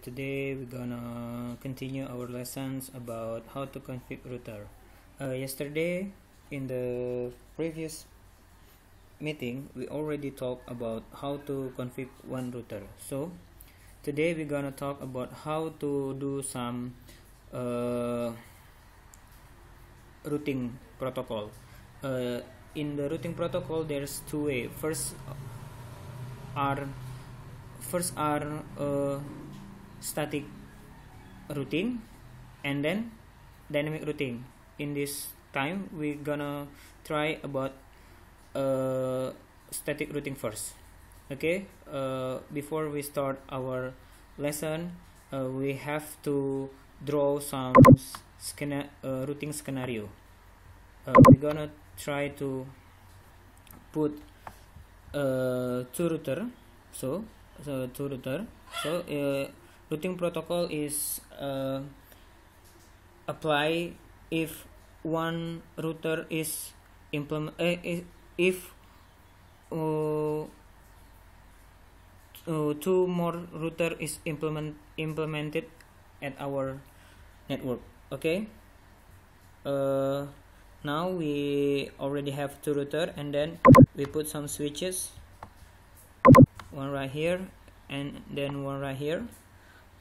Today we're gonna continue our lessons about how to configure router. Yesterday in the previous meeting we already talked about how to configure one router. So today we're gonna talk about how to do some routing protocol. In the routing protocol there's two ways. First are static routing and then dynamic routing. In this time we're gonna try about static routing first. Okay, before we start our lesson, we have to draw some routing scenario. We're gonna try to put two router. So routing protocol is apply if one router is two more router is implemented at our network. Okay, now we already have two router, and then we put some switches, one right here and then one right here.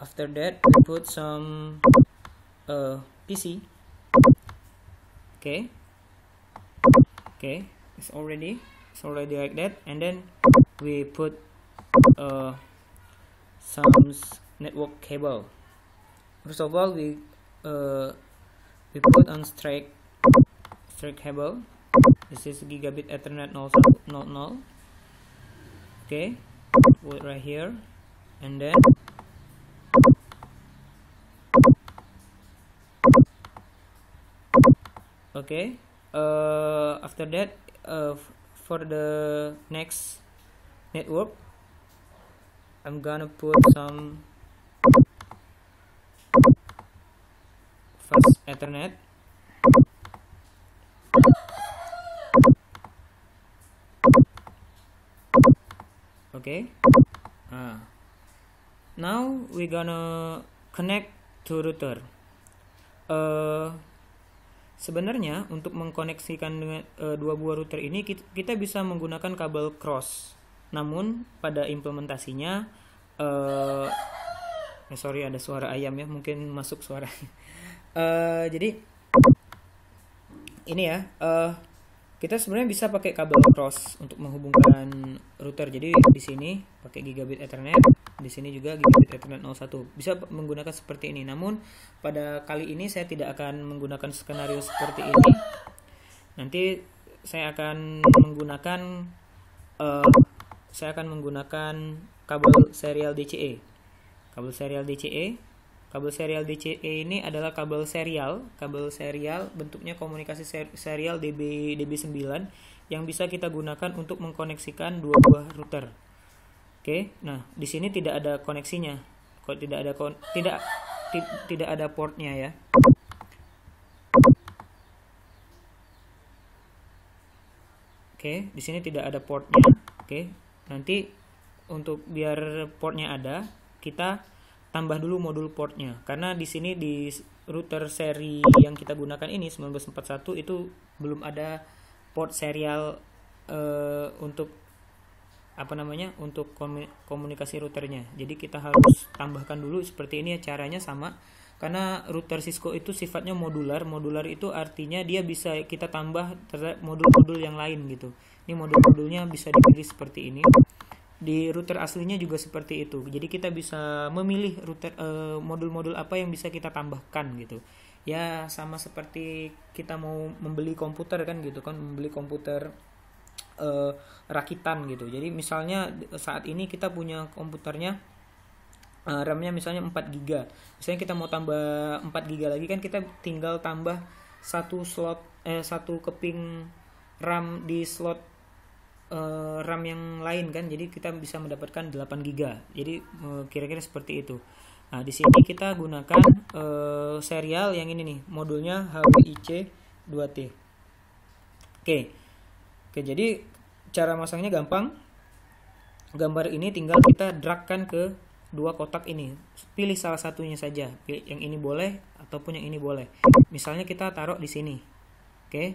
After that we put some PC. Okay, it's already like that, and then we put some network cable. First of all, we put on straight cable. This is gigabit Ethernet 0.0. Okay, put right here, and then okay, after that, for the next network I'm gonna put some fast Ethernet. Okay, now we're gonna connect to router. Sebenarnya untuk mengkoneksikan dengan dua buah router ini kita bisa menggunakan kabel cross. Namun pada implementasinya sorry, ada suara ayam ya, mungkin masuk suara. Jadi ini ya, kita sebenarnya bisa pakai kabel cross untuk menghubungkan router. Jadi di sini pakai gigabit Ethernet, di sini juga gigabit Ethernet 01. Bisa menggunakan seperti ini. Namun pada kali ini saya tidak akan menggunakan skenario seperti ini. Nanti saya akan menggunakan kabel serial DCE. Kabel serial DCE ini adalah kabel serial bentuknya komunikasi serial DB9 yang bisa kita gunakan untuk mengkoneksikan dua buah router. Oke, nah di sini tidak ada koneksinya, tidak ada portnya ya. Oke, di sini tidak ada portnya. Oke, nanti untuk biar portnya ada, kita tambah dulu modul portnya, karena di sini di router seri yang kita gunakan ini 1941 itu belum ada port serial untuk untuk komunikasi routernya. Jadi kita harus tambahkan dulu seperti ini. Caranya sama, karena router Cisco itu sifatnya modular itu artinya dia bisa kita tambah terhadap modul-modul yang lain gitu. Ini modul-modulnya bisa dipilih seperti ini. Di router aslinya juga seperti itu. Jadi kita bisa memilih router modul-modul apa yang bisa kita tambahkan gitu. Ya sama seperti kita mau membeli komputer kan gitu kan, membeli komputer rakitan gitu. Jadi misalnya saat ini kita punya komputernya RAM-nya misalnya 4 GB. Misalnya kita mau tambah 4 GB lagi kan, kita tinggal tambah satu keping RAM di slot RAM yang lain kan, jadi kita bisa mendapatkan 8 GB. Jadi kira-kira seperti itu. Nah, di sini kita gunakan serial yang ini nih, modulnya HWIC 2T. Oke, jadi cara masangnya gampang. Gambar ini tinggal kita dragkan ke dua kotak ini. Pilih salah satunya saja. Yang ini boleh ataupun yang ini boleh. Misalnya kita taruh di sini. Oke.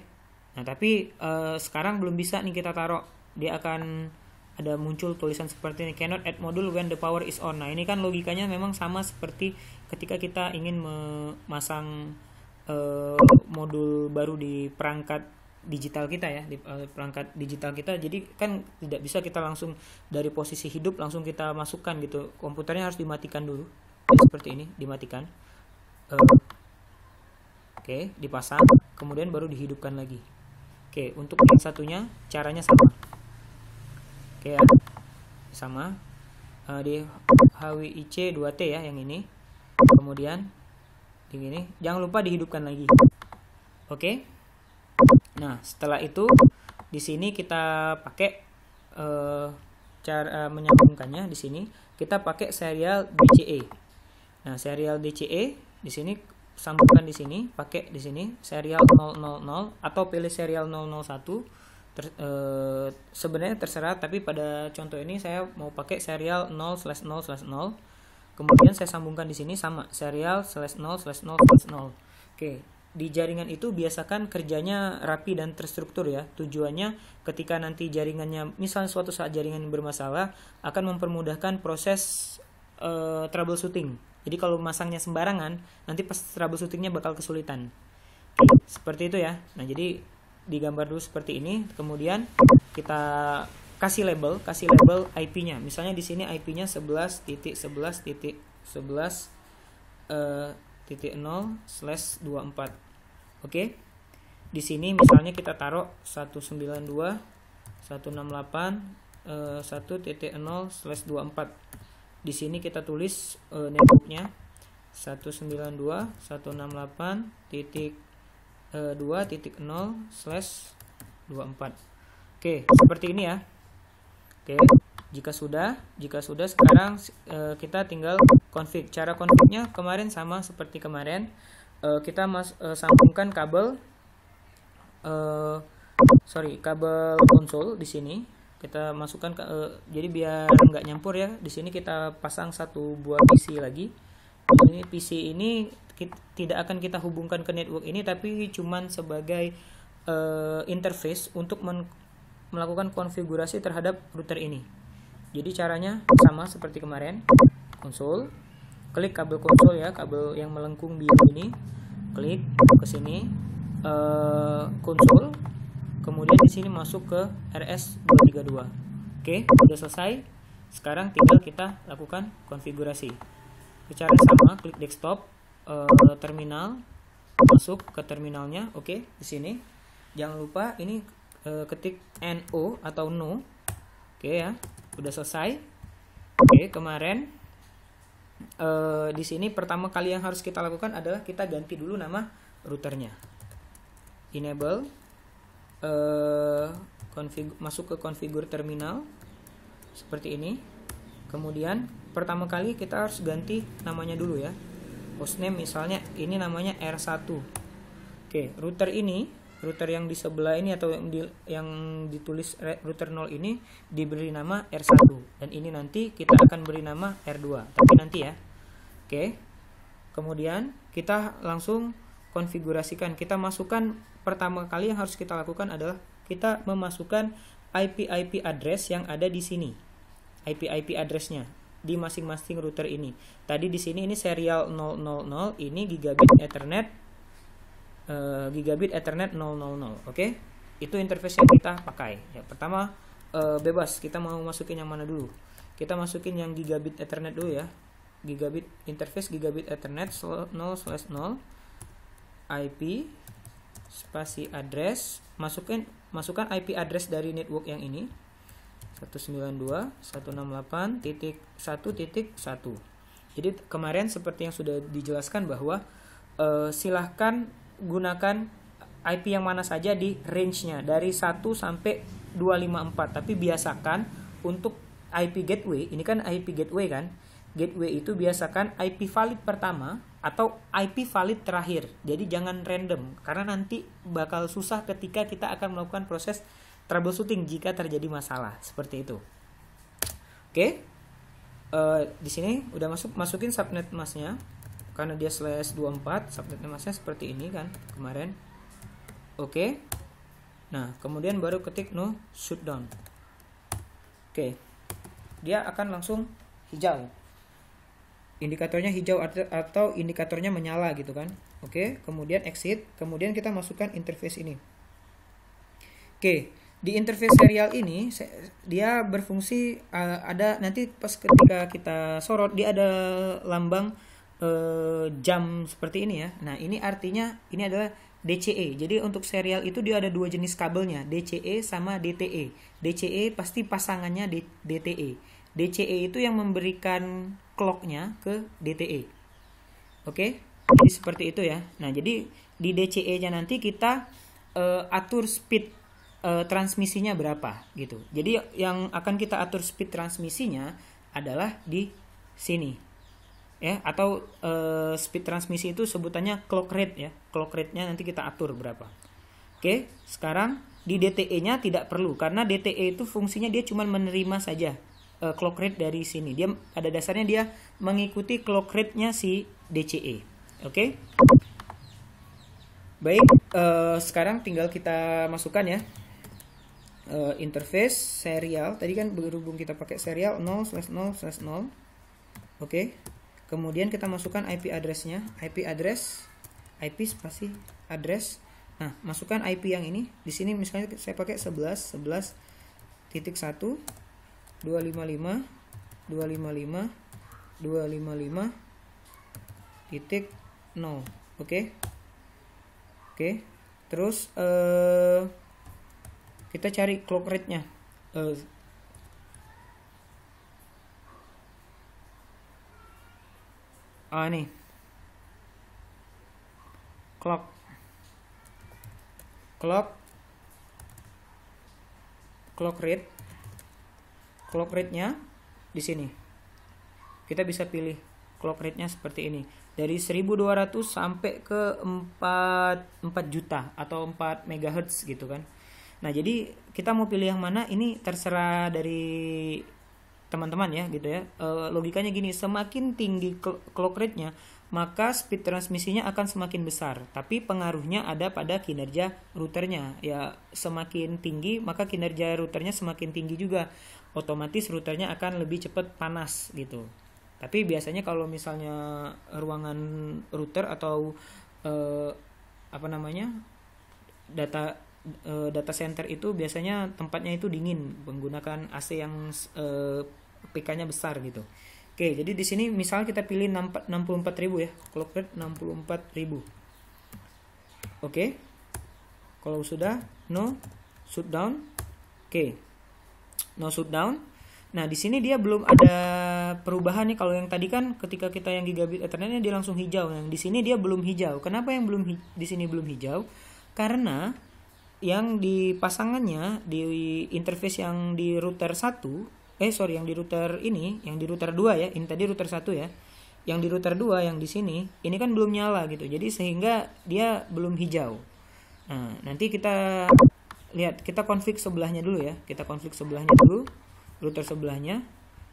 Nah, tapi sekarang belum bisa nih kita taruh. Dia akan ada muncul tulisan seperti ini, cannot add module when the power is on. Nah, ini kan logikanya memang sama seperti ketika kita ingin memasang modul baru di perangkat digital kita ya, di perangkat digital kita. Jadi kan tidak bisa kita langsung dari posisi hidup langsung kita masukkan gitu. Komputernya harus dimatikan dulu. Seperti ini, dimatikan. Oke, dipasang, kemudian baru dihidupkan lagi. Oke, untuk yang satunya caranya sama. Oke ya, sama di HWIC 2T ya yang ini. Kemudian di sini jangan lupa dihidupkan lagi. Oke. Nah, setelah itu di sini kita pakai cara menyambungkannya. Di sini kita pakai serial DCE. Nah, serial DCE di sini sambungkan di sini, pakai di sini serial 000 atau pilih serial 001. Sebenarnya terserah, tapi pada contoh ini saya mau pakai serial 0/0/0. Kemudian saya sambungkan di sini sama serial /0/0/0. Oke, di jaringan itu biasakan kerjanya rapi dan terstruktur ya. Tujuannya ketika nanti jaringannya, misalnya suatu saat jaringan bermasalah, akan mempermudahkan proses troubleshooting. Jadi kalau masangnya sembarangan, nanti pas troubleshootingnya bakal kesulitan. Oke, seperti itu ya. Nah, jadi digambar dulu seperti ini, kemudian kita kasih label IP-nya. Misalnya di sini IP-nya 11.11.11.0/24. Oke. Di sini misalnya kita taruh 192.168.1.0/24. Di sini kita tulis networknya 192.168.2.0/24. Oke, seperti ini ya. Oke, jika sudah sekarang kita tinggal config. Cara confignya kemarin sama seperti kemarin. Kita sambungkan kabel konsol di sini. Kita masukkan jadi biar nggak nyampur ya. Di sini kita pasang satu buah PC lagi. Ini PC ini tidak akan kita hubungkan ke network ini, tapi cuman sebagai interface untuk melakukan konfigurasi terhadap router ini. Jadi caranya sama seperti kemarin. Konsol, klik kabel konsol ya, kabel yang melengkung biru ini, klik ke sini, konsol, kemudian di sini masuk ke RS232. Oke, sudah selesai. Sekarang tinggal kita lakukan konfigurasi. Cara sama, klik desktop, terminal, masuk ke terminalnya. Oke, di sini jangan lupa ini ketik NO atau no. Oke ya, udah selesai. Oke, kemarin di sini pertama kali yang harus kita lakukan adalah kita ganti dulu nama routernya. Enable, masuk ke configure terminal seperti ini. Kemudian pertama kali kita harus ganti namanya dulu ya. Hostname misalnya ini namanya R1. Oke, router yang di sebelah ini atau yang ditulis router 0 ini diberi nama R1, dan ini nanti kita akan beri nama R2, tapi nanti ya. Oke. Kemudian kita langsung konfigurasikan. Kita masukkan, pertama kali yang harus kita lakukan adalah kita memasukkan IP address yang ada di sini. IP addressnya di masing-masing router ini. Tadi di sini ini serial 000, ini gigabit Ethernet 000. Oke? Itu interface yang kita pakai. Ya, pertama bebas kita mau masukin yang mana dulu. Kita masukin yang gigabit Ethernet dulu ya. Gigabit interface gigabit Ethernet 0/0 IP spasi address, masukkan IP address dari network yang ini 192.168.1.1. Jadi kemarin seperti yang sudah dijelaskan bahwa silahkan gunakan IP yang mana saja di range-nya dari 1 sampai 254, tapi biasakan untuk IP gateway, ini kan IP gateway kan, gateway itu biasakan IP valid pertama atau IP valid terakhir. Jadi jangan random, karena nanti bakal susah ketika kita akan melakukan proses troubleshooting jika terjadi masalah seperti itu. Oke. Di sini udah masukin subnet masknya, karena dia /24, subnet masknya seperti ini kan kemarin. Oke. Nah, kemudian baru ketik no shutdown. Oke. Dia akan langsung hijau. Indikatornya hijau atau indikatornya menyala gitu kan. Oke, kemudian exit, kemudian kita masukkan interface ini. Oke, di interface serial ini dia berfungsi ada nanti pas ketika kita sorot dia ada lambang jam seperti ini ya. Nah, ini artinya ini adalah DCE. Jadi untuk serial itu dia ada dua jenis kabelnya, DCE sama DTE. DCE pasti pasangannya DTE. DCE itu yang memberikan clocknya ke DTE. Oke, jadi seperti itu ya. Nah, jadi di DCE-nya nanti kita atur speed transmisinya berapa gitu. Jadi yang akan kita atur speed transmisinya adalah di sini ya, atau speed transmisi itu sebutannya clock rate ya. Clock rate-nya nanti kita atur berapa. Oke, sekarang di DTE-nya tidak perlu karena DTE itu fungsinya dia cuma menerima saja clock rate dari sini. Dia pada dasarnya dia mengikuti clock rate-nya si DCE. Oke. Baik, sekarang tinggal kita masukkan ya. Interface serial tadi kan berhubung kita pakai serial 0/0/0. Oke. Kemudian kita masukkan IP address-nya, IP spasi address. Nah, masukkan IP yang ini. Di sini misalnya saya pakai 11.1 255.255.255.0. Oke. Terus kita cari clock rate-nya. Nih. Clock rate-nya di sini. Kita bisa pilih clock rate-nya seperti ini. Dari 1200 sampai ke 4 juta atau 4 MHz gitu kan. Nah, jadi kita mau pilih yang mana ini terserah dari teman-teman ya gitu ya. Logikanya gini, semakin tinggi clock rate-nya, maka speed transmisinya akan semakin besar. Tapi pengaruhnya ada pada kinerja routernya. Ya, semakin tinggi maka kinerja routernya semakin tinggi juga. Otomatis routernya akan lebih cepat panas gitu. Tapi biasanya kalau misalnya ruangan router atau data center itu biasanya tempatnya itu dingin, menggunakan AC yang PK-nya besar gitu. Oke, jadi di sini misal kita pilih 64.000 ya, clock rate 64.000. Oke. Kalau sudah no shutdown. Oke. No shutdown. Nah, di sini dia belum ada perubahan nih. Kalau yang tadi kan ketika kita yang gigabit Ethernetnya dia langsung hijau. Yang di sini dia belum hijau. Kenapa yang di sini belum hijau? Karena yang di pasangannya di interface yang di router 1, yang di router ini, yang di router 2 ya. Ini tadi router 1 ya. Yang di router 2 yang di sini, ini kan belum nyala gitu. Jadi sehingga dia belum hijau. Nah, nanti kita lihat, kita config sebelahnya dulu ya. Kita config sebelahnya dulu. Router sebelahnya.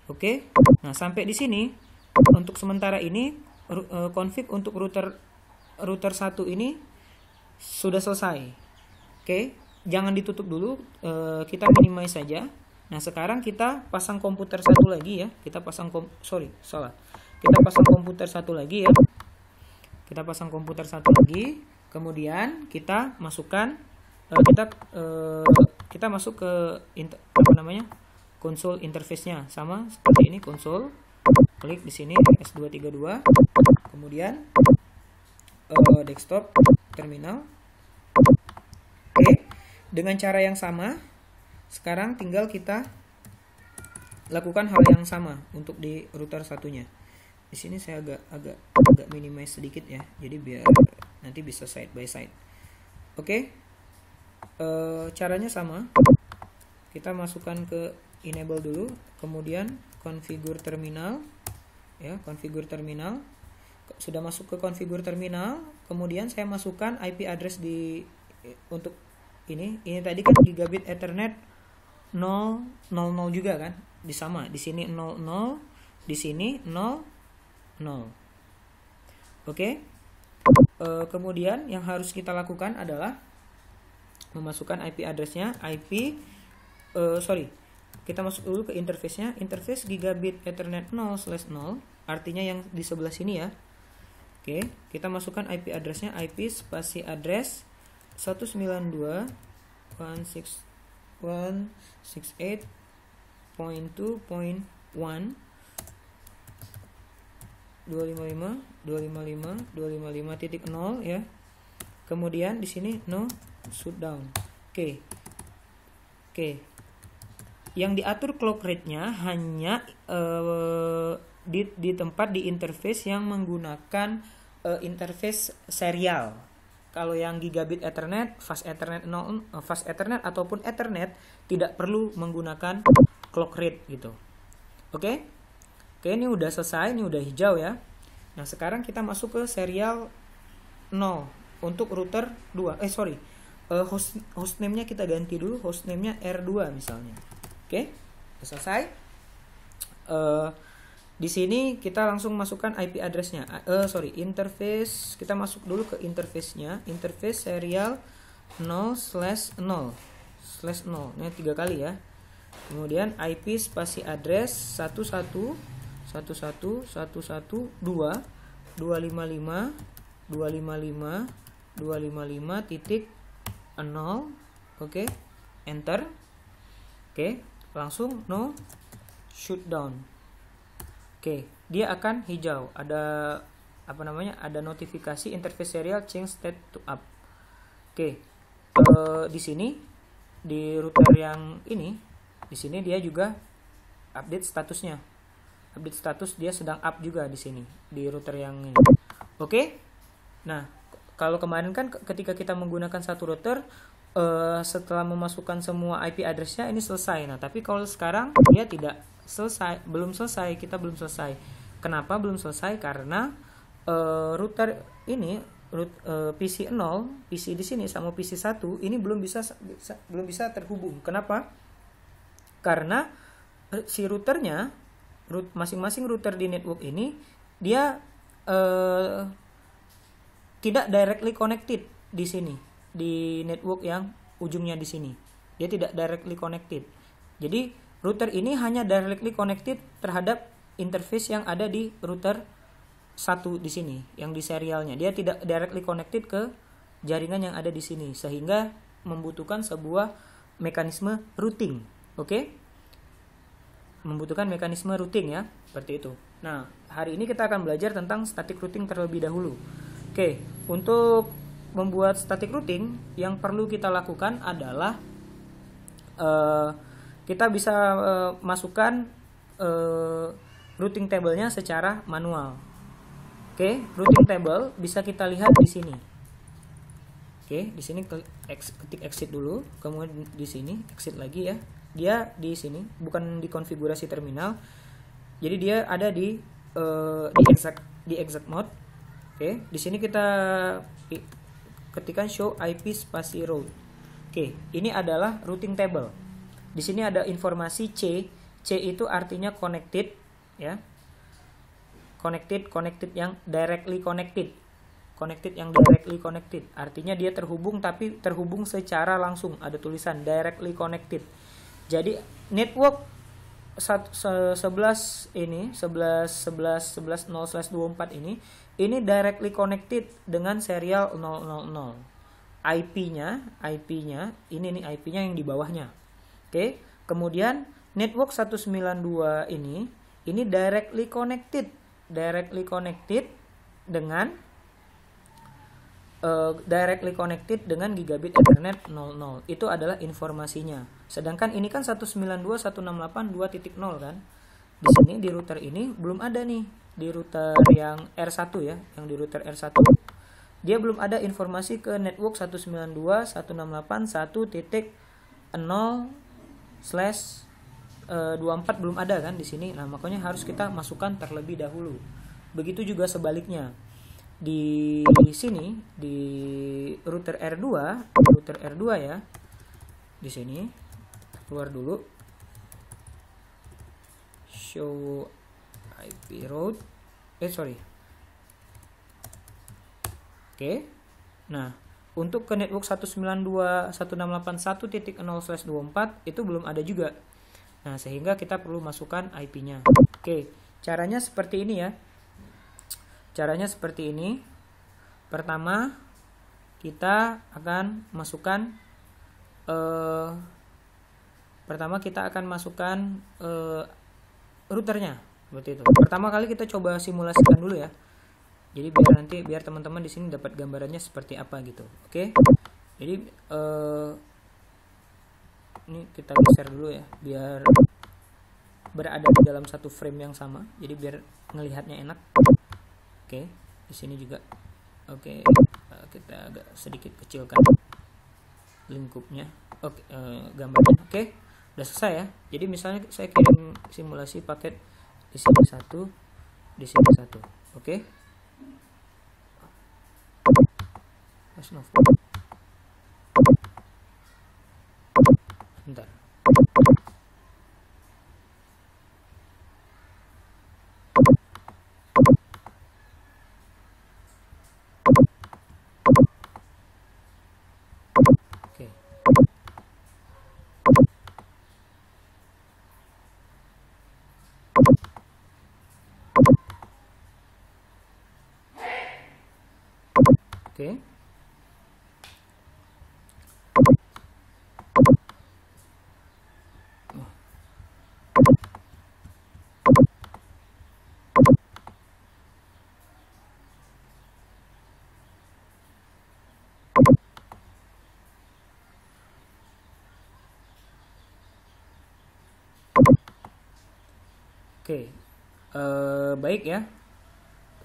Oke. Nah, sampai di sini untuk sementara ini config untuk router 1 ini sudah selesai. Oke, jangan ditutup dulu, kita minimize saja. Nah, sekarang kita pasang komputer satu lagi ya. Kita pasang Kita pasang komputer satu lagi ya. Kita pasang komputer satu lagi. Kemudian kita masukkan kita masuk ke konsol interface-nya, sama seperti ini, konsol. Klik di sini S232. Kemudian desktop terminal. Oke, dengan cara yang sama, sekarang tinggal kita lakukan hal yang sama untuk di router satunya. Di sini saya agak minimize sedikit ya, jadi biar nanti bisa side by side. Oke, caranya sama. Kita masukkan ke enable dulu, kemudian configure terminal ya, configure terminal. Sudah masuk ke configure terminal, kemudian saya masukkan IP address untuk ini tadi kan gigabit Ethernet 000 juga kan, di sini 00 di sini 0 0. Oke. Kemudian yang harus kita lakukan adalah memasukkan IP address-nya, kita masuk dulu ke interface-nya, interface gigabit Ethernet 0/0, artinya yang di sebelah sini ya. Oke, kita masukkan IP address-nya, IP spasi address 192.168.2.1 255.255.255.0 ya. Kemudian di sini no shutdown. Oke. Yang diatur clock rate-nya hanya di tempat di interface yang menggunakan interface serial. Kalau yang gigabit Ethernet, fast Ethernet ataupun Ethernet tidak perlu menggunakan clock rate gitu. Oke, ini udah selesai, ini udah hijau ya. Nah, sekarang kita masuk ke serial 0 untuk router 2. Hostname-nya kita ganti dulu, hostname-nya R2 misalnya. Oke, udah selesai. Di sini kita langsung masukkan IP address-nya. Interface. Kita masuk dulu ke interface-nya. Interface serial 0/0. Ini 3 kali ya. Kemudian IP spasi address 111.111.255.255.255.0. Oke, enter. Oke, langsung no shutdown. Oke, dia akan hijau. Ada ada notifikasi interface serial change state to up. Oke. Di sini di router yang ini, di sini dia juga update statusnya. Update status dia sedang up juga di sini di router yang ini. Oke. Nah, kalau kemarin kan ketika kita menggunakan satu router setelah memasukkan semua IP address-nya ini selesai. Nah, tapi kalau sekarang dia tidak selesai, kita belum selesai. Kenapa belum selesai? Karena router ini PC 0, PC di sini sama PC 1 ini belum bisa terhubung. Kenapa? Karena si routernya, masing-masing router di network ini dia tidak directly connected di sini, di network yang ujungnya di sini. Dia tidak directly connected. Jadi router ini hanya directly connected terhadap interface yang ada di router 1 di sini, yang di serialnya. Dia tidak directly connected ke jaringan yang ada di sini, sehingga membutuhkan sebuah mekanisme routing. Oke? Membutuhkan mekanisme routing ya, seperti itu. Nah, hari ini kita akan belajar tentang static routing terlebih dahulu. Oke, untuk membuat static routing yang perlu kita lakukan adalah kita bisa masukkan routing table-nya secara manual. Oke, routing table bisa kita lihat di sini. Oke, di sini ketik exit dulu, kemudian di sini exit lagi ya. Dia di sini, bukan di konfigurasi terminal. Jadi dia ada di exact mode. Oke, di sini kita ketikkan show IP spasi route. Oke, ini adalah routing table. Di sini ada informasi C. C itu artinya connected ya. Connected yang directly connected. Connected yang directly connected. Artinya dia terhubung, tapi terhubung secara langsung. Ada tulisan directly connected. Jadi network 11 ini 11.0/24 ini directly connected dengan serial 000. IP-nya ini nih, IP-nya yang di bawahnya. Oke, kemudian network 192 ini directly connected dengan gigabit Ethernet 00. Itu adalah informasinya. Sedangkan ini kan 192.168.2.0 kan. Di sini di router ini belum ada nih, di router yang R1 ya, yang di router R1. Dia belum ada informasi ke network 192.168.1.0/24 belum ada kan di sini. Nah, makanya harus kita masukkan terlebih dahulu. Begitu juga sebaliknya. Di sini di router R2 ya. Di sini keluar dulu. Show IP route Oke. Nah, untuk ke network 192.168.1.0/24 itu belum ada juga. Nah, sehingga kita perlu masukkan IP-nya. Oke, caranya seperti ini ya. Caranya seperti ini. Pertama, kita akan masukkan routernya seperti itu. Pertama kali kita coba simulasikan dulu ya. Jadi biar teman-teman di sini dapat gambarannya seperti apa gitu. Oke. Jadi ini kita geser dulu ya biar berada di dalam satu frame yang sama. Jadi biar ngelihatnya enak. Oke, di sini juga. Oke, kita agak sedikit kecilkan lingkupnya. Oke, gambarnya. Oke, udah selesai ya. Jadi misalnya saya kirim simulasi paket di sini satu, di sini satu. Oke. Bentar. Oke. Oke. Oke, baik ya.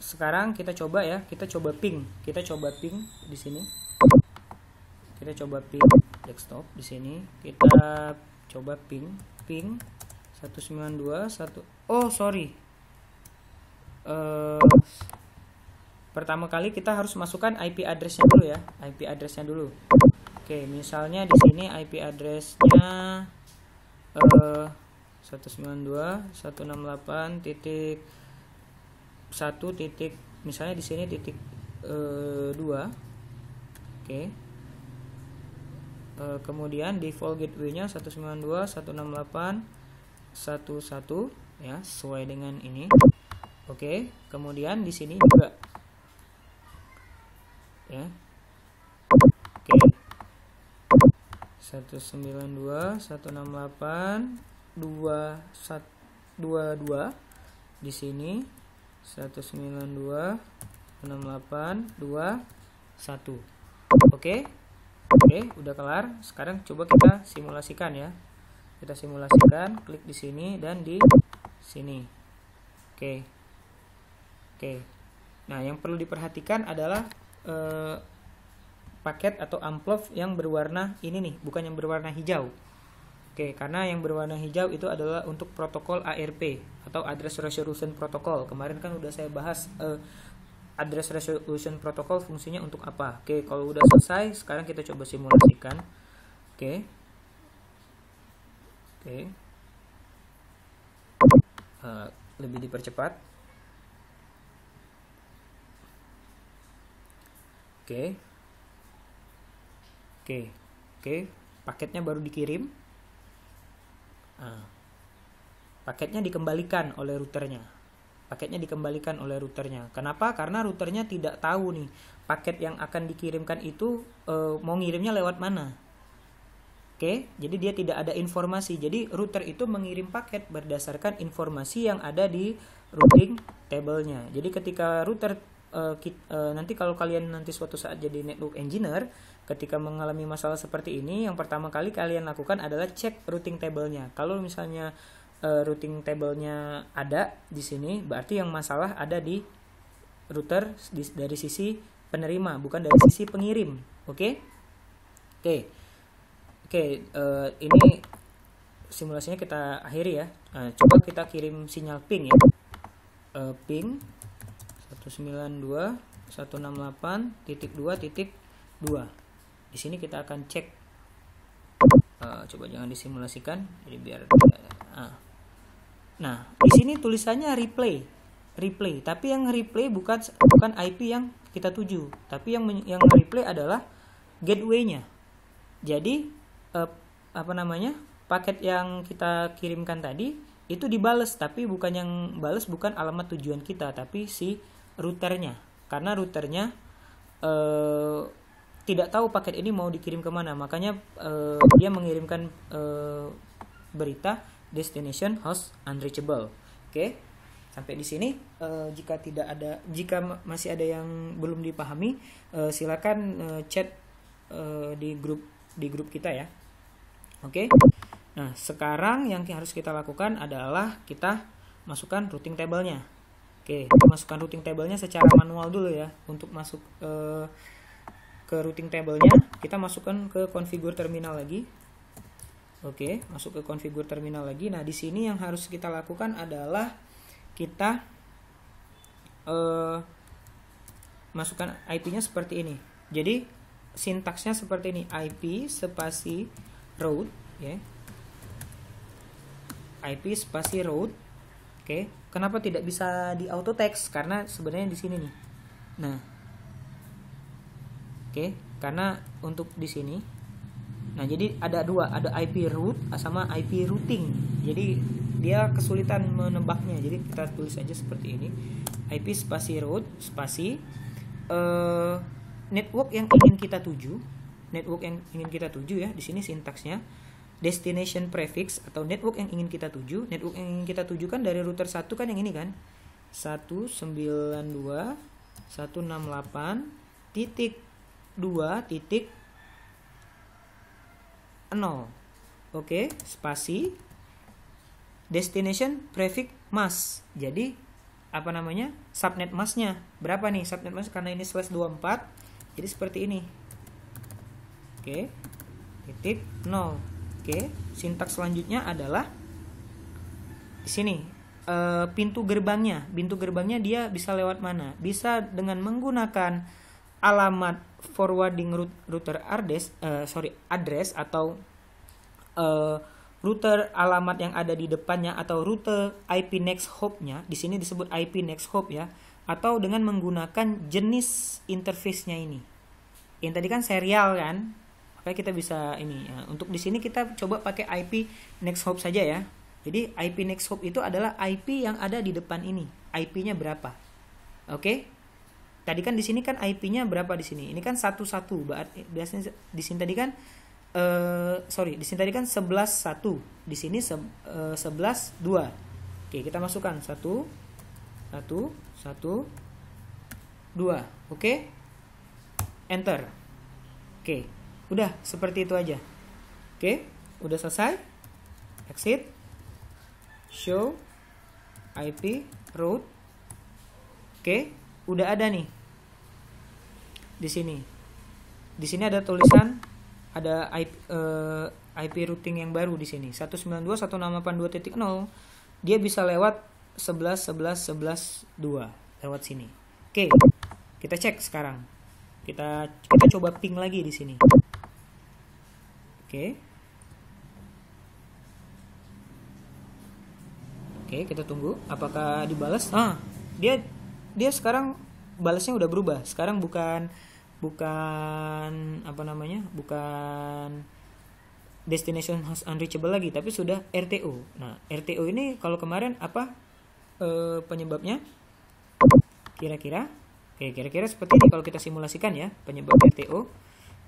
Sekarang kita coba ya, kita coba ping di sini. Kita coba ping desktop di sini. Kita coba ping 192.1. Oh sorry. Pertama kali kita harus masukkan IP address-nya dulu ya, IP address-nya dulu. Oke, misalnya di sini IP address-nya 192.168.1. Misalnya di sini titik 2. Oke. Kemudian default gateway-nya 192.168.1.1 ya, sesuai dengan ini. Oke, kemudian di sini juga ya. Oke. 192.168.2.1.22 di sini 192.168.2.1. Oke, udah kelar. Sekarang coba kita simulasikan ya. Kita simulasikan, klik di sini dan di sini. Oke. Nah, yang perlu diperhatikan adalah paket atau amplop yang berwarna ini nih, bukan yang berwarna hijau. Oke, karena yang berwarna hijau itu adalah untuk protokol ARP atau Address Resolution Protocol. Kemarin kan udah saya bahas Address Resolution Protocol fungsinya untuk apa. Oke, kalau udah selesai, sekarang kita coba simulasikan. Oke. Lebih dipercepat. Oke, paketnya baru dikirim. Paketnya dikembalikan oleh routernya. Kenapa? Karena routernya tidak tahu nih paket yang akan dikirimkan itu mau ngirimnya lewat mana. Oke, jadi dia tidak ada informasi. Jadi router itu mengirim paket berdasarkan informasi yang ada di routing table-nya. Jadi ketika router nanti kalau kalian nanti suatu saat jadi network engineer, ketika mengalami masalah seperti ini, yang pertama kali kalian lakukan adalah cek routing table-nya. Kalau misalnya routing table-nya ada di sini, berarti yang masalah ada di router dari sisi penerima, bukan dari sisi pengirim. Oke, ini simulasinya kita akhiri ya. Coba kita kirim sinyal ping ya. Ping 192.168.2.2. Di sini kita akan cek. Coba jangan disimulasikan, jadi biar Nah, di sini tulisannya replay, tapi yang replay bukan IP yang kita tuju, tapi yang replay adalah gateway-nya. Jadi paket yang kita kirimkan tadi itu dibales, tapi bukan alamat tujuan kita, tapi si routernya, karena routernya tidak tahu paket ini mau dikirim kemana, makanya dia mengirimkan berita destination host unreachable. Oke, sampai di sini. Jika masih ada yang belum dipahami, silakan chat di grup kita ya. Oke. Nah, sekarang yang harus kita lakukan adalah kita masukkan routing table-nya. Oke, masukkan routing table-nya secara manual dulu ya. Untuk masuk ke routing table-nya, kita masukkan ke configure terminal lagi. Oke, masuk ke configure terminal lagi. Nah, di sini yang harus kita lakukan adalah kita masukkan IP-nya seperti ini. Jadi sintaksnya seperti ini, IP spasi route, ya. IP spasi route. Oke, kenapa tidak bisa di auto text? Karena sebenarnya di sini nih. Nah, oke, karena untuk di sini. Nah, jadi ada dua, ada IP route sama IP routing. Jadi dia kesulitan menebaknya. Jadi kita tulis aja seperti ini. IP spasi route spasi network yang ingin kita tuju. Network yang ingin kita tuju ya. Di sini sintaksnya destination prefix atau network yang ingin kita tuju. Network yang ingin kita tuju kan dari router 1 kan yang ini kan. 192.168.2.0. Oke, spasi destination prefix mask. Jadi subnet masknya berapa nih? Subnet mask karena ini /24, jadi seperti ini. Oke, titik 0. Oke, sintaks selanjutnya adalah di sini pintu gerbangnya. Pintu gerbangnya dia bisa lewat mana? Bisa dengan menggunakan alamat forwarding router address atau router alamat yang ada di depannya atau router IP next hop-nya. Di sini disebut IP next hop ya, atau dengan menggunakan jenis interface-nya ini. Yang tadi kan serial kan? Makanya kita bisa ini ya. Untuk di sini kita coba pakai IP next hop saja ya. Jadi IP next hop itu adalah IP yang ada di depan ini. IP-nya berapa? Oke. Tadi kan di sini kan IP-nya berapa di sini? Ini kan 11. Biasanya di sini tadi kan di sini tadi kan 11.1. Di sini 11.2. Oke, kita masukkan 1 1 1 2. Oke. Enter. Oke. Udah seperti itu aja. Oke, udah selesai. Exit. Show IP route. Oke, udah ada nih. Di sini. Di sini ada tulisan ada IP routing yang baru di sini. 192.168.2.0. Dia bisa lewat 11.11.11.2 lewat sini. Oke. Kita cek sekarang. Kita coba ping lagi di sini. Oke. Oke, kita tunggu apakah dibalas. Dia sekarang balasnya udah berubah. Sekarang bukan destination host unreachable lagi, tapi sudah RTO. Nah, RTO ini kalau kemarin apa penyebabnya? Kira-kira seperti ini kalau kita simulasikan ya, penyebab RTO.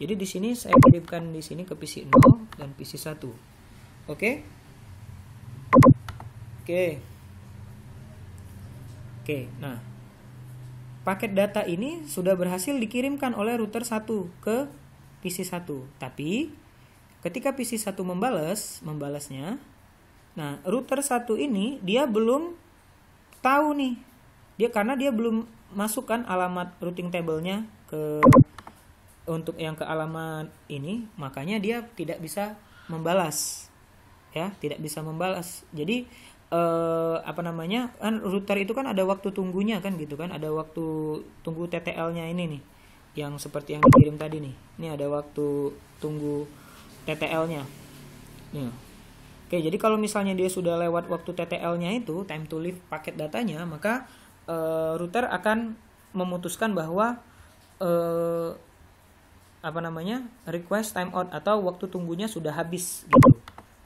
Jadi di sini saya kirimkan di sini ke PC 0 dan PC 1. Oke. Nah, paket data ini sudah berhasil dikirimkan oleh router 1 ke PC 1. Tapi ketika PC 1 membalasnya, nah router 1 ini dia belum tahu nih. Karena dia belum masukkan alamat routing table-nya untuk yang ke alamat ini, makanya dia tidak bisa membalas. Ya, tidak bisa membalas. Jadi kan router itu kan ada waktu tunggunya kan gitu kan, ada waktu tunggu TTL-nya ini nih, yang seperti yang dikirim tadi nih. Ini ada waktu tunggu TTL-nya. Nih. Oke, jadi kalau misalnya dia sudah lewat waktu TTL-nya itu, time to leave paket datanya, maka router akan memutuskan bahwa request timeout atau waktu tunggunya sudah habis gitu.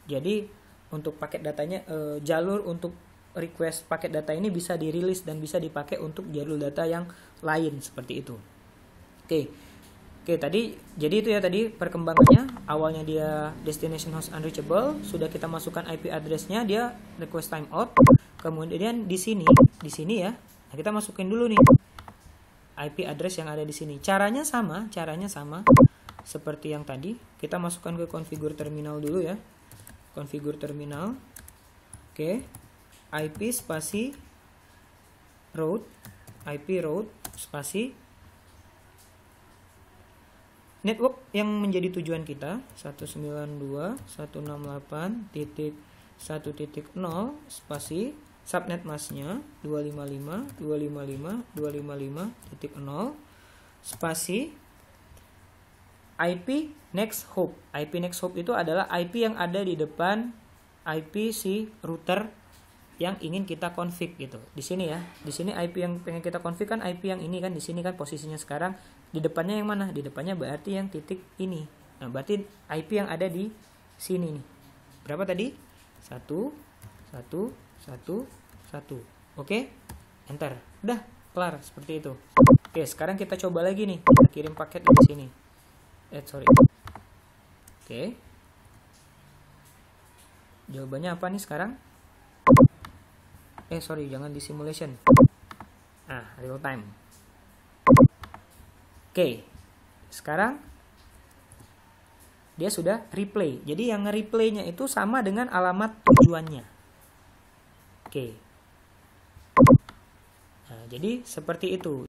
Jadi untuk paket datanya, jalur untuk request paket data ini bisa dirilis dan bisa dipakai untuk jalur data yang lain seperti itu. Oke, jadi itu ya tadi perkembangannya. Awalnya dia destination host unreachable, sudah kita masukkan IP address-nya, dia request timeout. Kemudian di sini ya. Nah, kita masukin dulu nih IP address yang ada di sini. Caranya sama seperti yang tadi. Kita masukkan ke configure terminal dulu ya. Configure terminal. Oke. IP spasi route, IP route spasi network yang menjadi tujuan kita 192.168.1.0 spasi subnet masknya 255.255.255.0 spasi IP next hop. IP next hop itu adalah IP yang ada di depan IP si router yang ingin kita config gitu. Di sini ya. Di sini IP yang pengen kita config kan IP yang ini kan, di sini kan posisinya sekarang. Di depannya yang mana? Di depannya berarti yang titik ini. Nah, berarti IP yang ada di sini nih. Berapa tadi? 1 1 1 1. Oke? Enter. Udah, kelar seperti itu. Oke, sekarang kita coba lagi nih. Kita kirim paket di sini. Oke. Jawabannya apa nih sekarang? Jangan di simulation. Real time. Oke. Sekarang dia sudah replay. Jadi yang nge-replaynya itu sama dengan alamat tujuannya. Oke. Nah, jadi seperti itu.